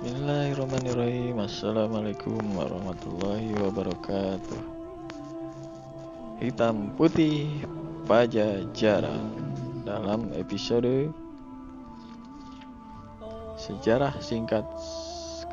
Bismillahirrahmanirrahim. Assalamualaikum warahmatullahi wabarakatuh. Hitam putih Pajajaran dalam episode sejarah singkat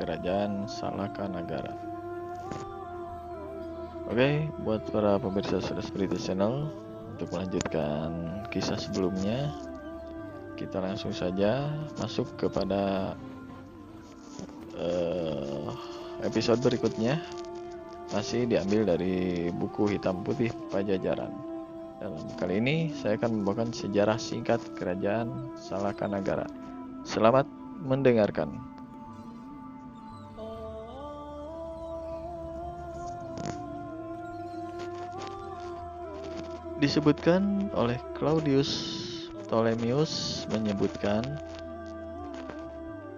Kerajaan Salakanagara. Oke, buat para pemirsa Sudah Seperti Channel, untuk melanjutkan kisah sebelumnya, kita langsung saja masuk kepada episode berikutnya. Masih diambil dari buku Hitam Putih Pajajaran. Dalam kali ini saya akan membawakan sejarah singkat Kerajaan Salakanagara. Selamat mendengarkan. Disebutkan oleh Claudius Ptolemeus menyebutkan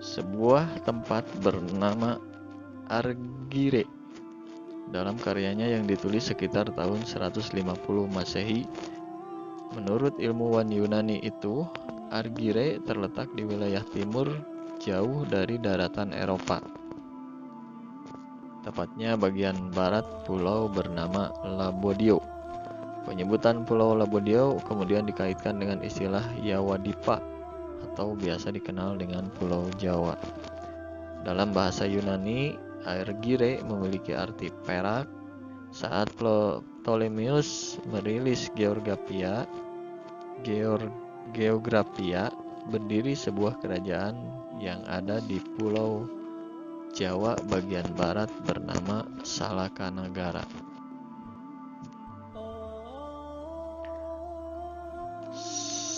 sebuah tempat bernama Argire dalam karyanya yang ditulis sekitar tahun 150 Masehi. Menurut ilmuwan Yunani itu, Argire terletak di wilayah timur jauh dari daratan Eropa. Tepatnya bagian barat pulau bernama Labodio. Penyebutan Pulau Labodio kemudian dikaitkan dengan istilah Yawadipa atau biasa dikenal dengan Pulau Jawa. Dalam bahasa Yunani, Argire memiliki arti perak. Saat Ptolemeus merilis Geografia, berdiri sebuah kerajaan yang ada di Pulau Jawa bagian barat bernama Salakanagara.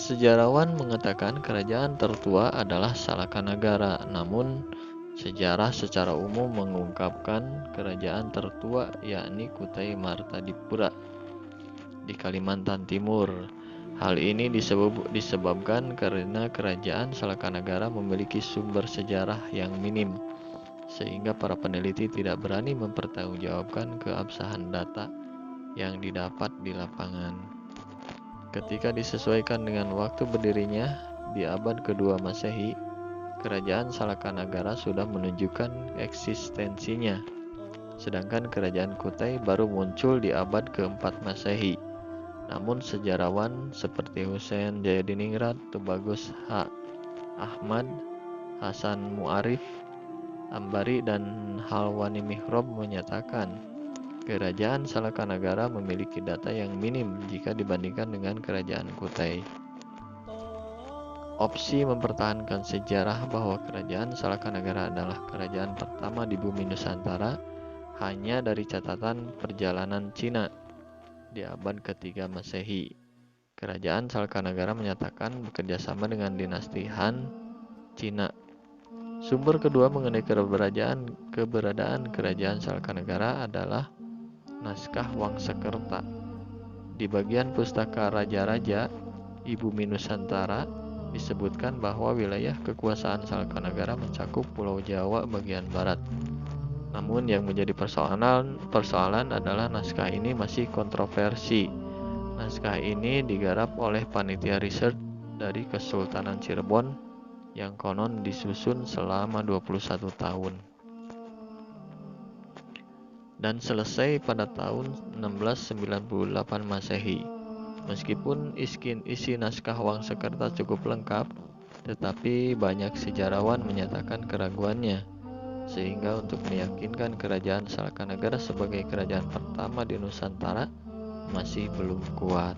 Sejarawan mengatakan kerajaan tertua adalah Salakanagara, namun sejarah secara umum mengungkapkan kerajaan tertua yakni Kutai Martadipura di Kalimantan Timur. Hal ini disebabkan karena kerajaan Salakanagara memiliki sumber sejarah yang minim, sehingga para peneliti tidak berani mempertanggungjawabkan keabsahan data yang didapat di lapangan. Ketika disesuaikan dengan waktu berdirinya di abad kedua Masehi, kerajaan Salakanagara sudah menunjukkan eksistensinya, sedangkan kerajaan Kutai baru muncul di abad keempat Masehi. Namun sejarawan seperti Husein Jayadiningrat, Tubagus H. Ahmad, Hasan Mu'arif, Ambari, dan Halwani Mihrob menyatakan kerajaan Salakanagara memiliki data yang minim jika dibandingkan dengan kerajaan Kutai. Opsi mempertahankan sejarah bahwa kerajaan Salakanagara adalah kerajaan pertama di bumi Nusantara hanya dari catatan perjalanan Cina di abad ketiga Masehi. Kerajaan Salakanagara menyatakan bekerjasama dengan dinasti Han Cina. Sumber kedua mengenai keberadaan kerajaan Salakanagara adalah naskah Wangsakerta. Di bagian pustaka Raja-Raja Ibumi Nusantara disebutkan bahwa wilayah kekuasaan Salakanagara mencakup Pulau Jawa bagian barat. Namun yang menjadi persoalan adalah naskah ini masih kontroversi. Naskah ini digarap oleh panitia riset dari Kesultanan Cirebon yang konon disusun selama 21 tahun. Dan selesai pada tahun 1698 Masehi. Meskipun isi naskah Wangsakerta cukup lengkap, tetapi banyak sejarawan menyatakan keraguannya, sehingga untuk meyakinkan kerajaan Salakanagara sebagai kerajaan pertama di Nusantara masih belum kuat.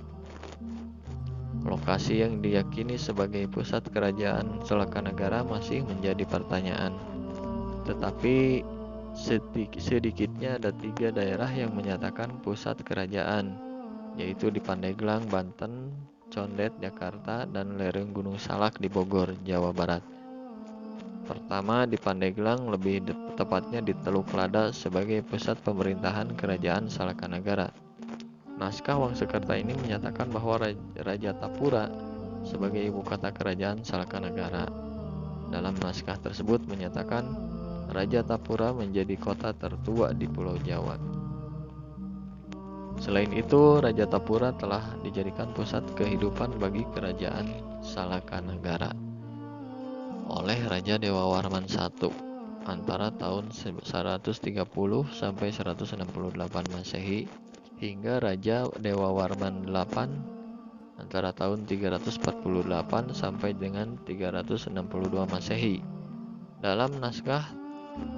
Lokasi yang diyakini sebagai pusat kerajaan Salakanagara masih menjadi pertanyaan, tetapi sedikitnya ada 3 daerah yang menyatakan pusat kerajaan, yaitu di Pandeglang, Banten, Condet, Jakarta, dan lereng Gunung Salak di Bogor, Jawa Barat. Pertama di Pandeglang, lebih tepatnya di Teluk Lada sebagai pusat pemerintahan kerajaan Salakanagara. Naskah Wangsakerta ini menyatakan bahwa Rajatapura sebagai ibu kota kerajaan Salakanagara. Dalam naskah tersebut menyatakan Rajatapura menjadi kota tertua di Pulau Jawa. Selain itu, Rajatapura telah dijadikan pusat kehidupan bagi kerajaan Salakanagara oleh Raja Dewa Warman I. antara tahun 130 sampai 168 Masehi hingga Raja Dewa Warman VIII antara tahun 348 sampai dengan 362 Masehi. Dalam naskah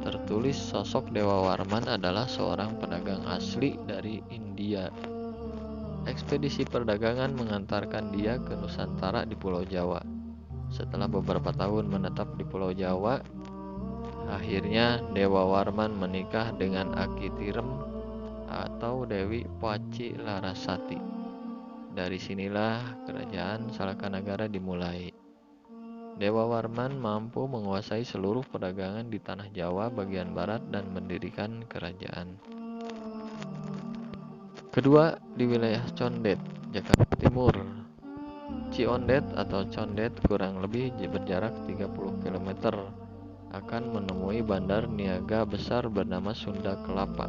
tertulis sosok Dewa Warman adalah seorang pedagang asli dari India. Ekspedisi perdagangan mengantarkan dia ke Nusantara di Pulau Jawa. Setelah beberapa tahun menetap di Pulau Jawa, akhirnya Dewa Warman menikah dengan Aki Tirem atau Dewi Paci Larasati. Dari sinilah kerajaan Salakanagara dimulai. Dewa Warman mampu menguasai seluruh perdagangan di tanah Jawa bagian barat dan mendirikan kerajaan. Kedua, di wilayah Condet, Jakarta Timur. Ciondet atau Condet kurang lebih berjarak 30 km akan menemui bandar niaga besar bernama Sunda Kelapa.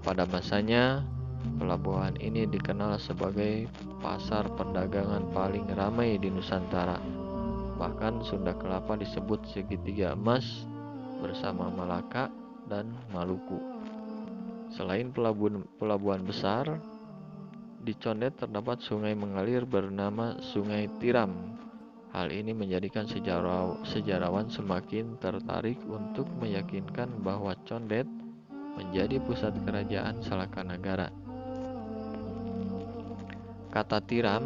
Pada masanya, pelabuhan ini dikenal sebagai pasar perdagangan paling ramai di Nusantara. Bahkan Sunda Kelapa disebut segitiga emas bersama Malaka dan Maluku. Selain pelabuhan besar, di Condet terdapat sungai mengalir bernama Sungai Tiram. Hal ini menjadikan sejarawan semakin tertarik untuk meyakinkan bahwa Condet menjadi pusat kerajaan Salakanagara. Kata tiram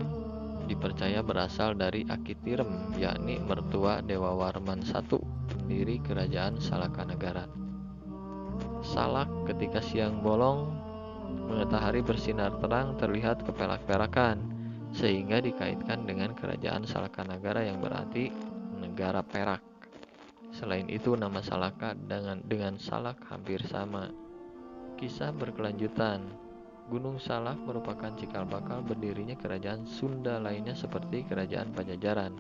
dipercaya berasal dari Aki Tirem, yakni mertua Dewa Warman I, pendiri kerajaan Salakanagara. Salak ketika siang bolong, matahari bersinar terang terlihat keperak-perakan, sehingga dikaitkan dengan kerajaan Salakanagara yang berarti negara perak. Selain itu, nama Salaka dengan Salak hampir sama. Kisah berkelanjutan. Gunung Salak merupakan cikal bakal berdirinya kerajaan Sunda lainnya seperti kerajaan Pajajaran.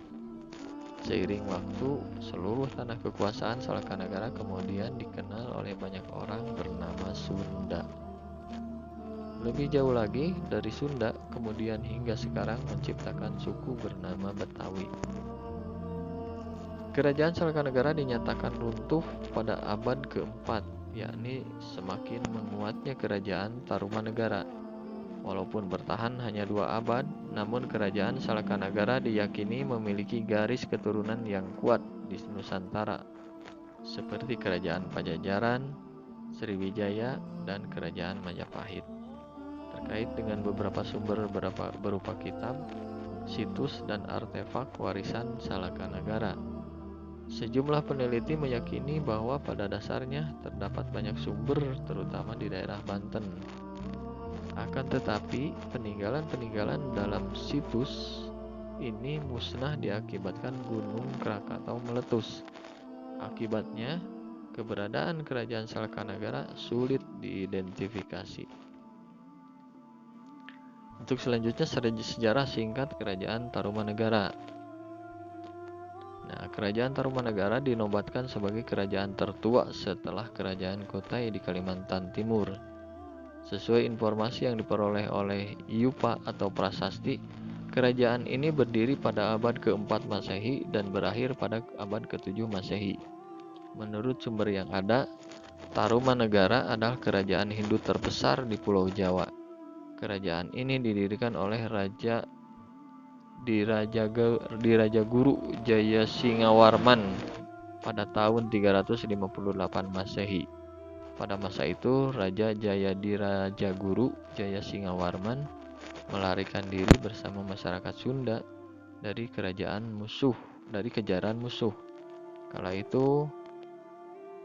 Seiring waktu, seluruh tanah kekuasaan Salakanagara kemudian dikenal oleh banyak orang bernama Sunda. Lebih jauh lagi, dari Sunda kemudian hingga sekarang menciptakan suku bernama Betawi. Kerajaan Salakanagara dinyatakan runtuh pada abad keempat, yakni semakin menguatnya kerajaan Tarumanegara. Walaupun bertahan hanya 2 abad, namun kerajaan Salakanagara diyakini memiliki garis keturunan yang kuat di Nusantara, seperti kerajaan Pajajaran, Sriwijaya, dan kerajaan Majapahit. Terkait dengan beberapa sumber berupa kitab, situs, dan artefak warisan Salakanagara. Sejumlah peneliti meyakini bahwa pada dasarnya terdapat banyak sumber, terutama di daerah Banten. Akan tetapi, peninggalan-peninggalan dalam situs ini musnah diakibatkan Gunung Krakatau meletus. Akibatnya, keberadaan kerajaan Salakanagara sulit diidentifikasi. Untuk selanjutnya, sejarah singkat kerajaan Tarumanegara. Kerajaan Tarumanegara dinobatkan sebagai kerajaan tertua setelah kerajaan Kutai di Kalimantan Timur. Sesuai informasi yang diperoleh oleh Yupa atau Prasasti, kerajaan ini berdiri pada abad ke-4 Masehi dan berakhir pada abad ke-7 Masehi. Menurut sumber yang ada, Tarumanegara adalah kerajaan Hindu terbesar di Pulau Jawa. Kerajaan ini didirikan oleh Raja Guru Jaya Singawarman pada tahun 358 Masehi. Pada masa itu, Raja Guru Jaya Singawarman melarikan diri bersama masyarakat Sunda dari kejaran musuh. Kala itu,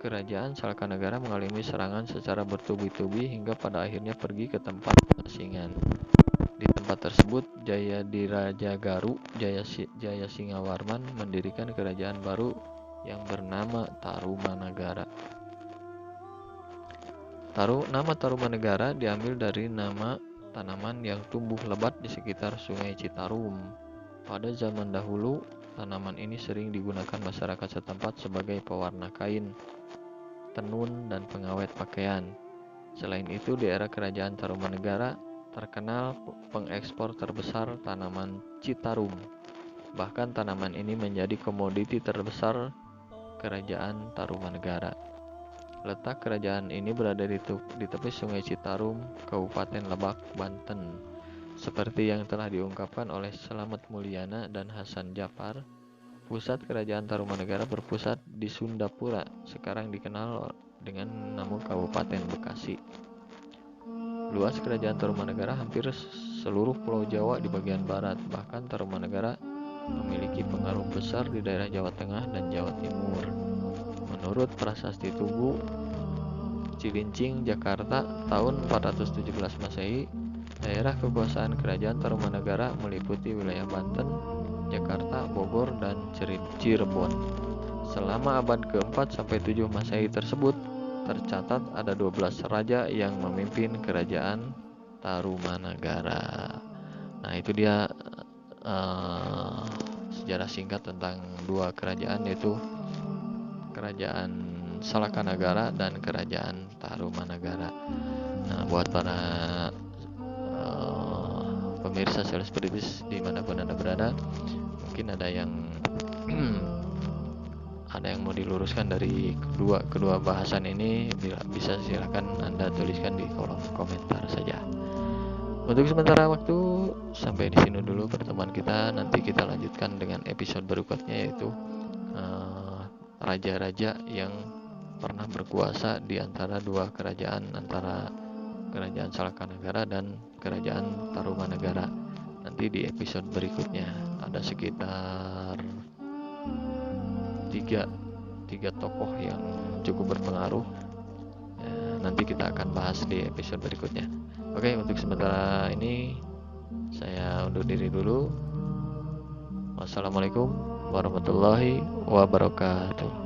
kerajaan Salakanagara mengalami serangan secara bertubi-tubi hingga pada akhirnya pergi ke tempat pengasingan. Di tempat tersebut, Guru Jaya Singawarman mendirikan kerajaan baru yang bernama Tarumanegara. Nama Tarumanegara diambil dari nama tanaman yang tumbuh lebat di sekitar Sungai Citarum. Pada zaman dahulu, tanaman ini sering digunakan masyarakat setempat sebagai pewarna kain, tenun, dan pengawet pakaian. Selain itu, di era kerajaan Tarumanegara terkenal pengekspor terbesar tanaman Citarum. Bahkan tanaman ini menjadi komoditi terbesar Kerajaan Tarumanegara. Letak kerajaan ini berada di tepi Sungai Citarum, Kabupaten Lebak, Banten. Seperti yang telah diungkapkan oleh Slamet Mulyana dan Hasan Japar, pusat kerajaan Tarumanegara berpusat di Sundapura, sekarang dikenal dengan nama Kabupaten Bekasi. Luas kerajaan Tarumanegara hampir seluruh Pulau Jawa di bagian barat, bahkan Tarumanegara memiliki pengaruh besar di daerah Jawa Tengah dan Jawa Timur. Menurut Prasasti Tugu Cilincing, Jakarta, tahun 417 Masehi, daerah kekuasaan kerajaan Tarumanegara meliputi wilayah Banten, Jakarta, Bogor, dan Cirebon. Selama abad ke-4 sampai 7 Masehi tersebut, tercatat ada 12 raja yang memimpin kerajaan Tarumanegara. Nah, itu dia sejarah singkat tentang dua kerajaan, yaitu Kerajaan Salakanagara dan Kerajaan Tarumanegara. Nah, buat para pemirsa Sales Spiritus dimanapun Anda berada, mungkin ada yang mau diluruskan dari kedua bahasan ini, bisa silakan Anda tuliskan di kolom komentar saja. Untuk sementara waktu sampai di sini dulu pertemuan kita. Nanti kita lanjutkan dengan episode berikutnya, yaitu raja-raja yang pernah berkuasa di antara dua kerajaan, antara Kerajaan Salakanagara dan Kerajaan Tarumanegara. Nanti di episode berikutnya ada sekitar tiga tokoh yang cukup berpengaruh. Nanti kita akan bahas di episode berikutnya. Oke, untuk sementara ini saya undur diri dulu. Wassalamualaikum warahmatullahi wabarakatuh.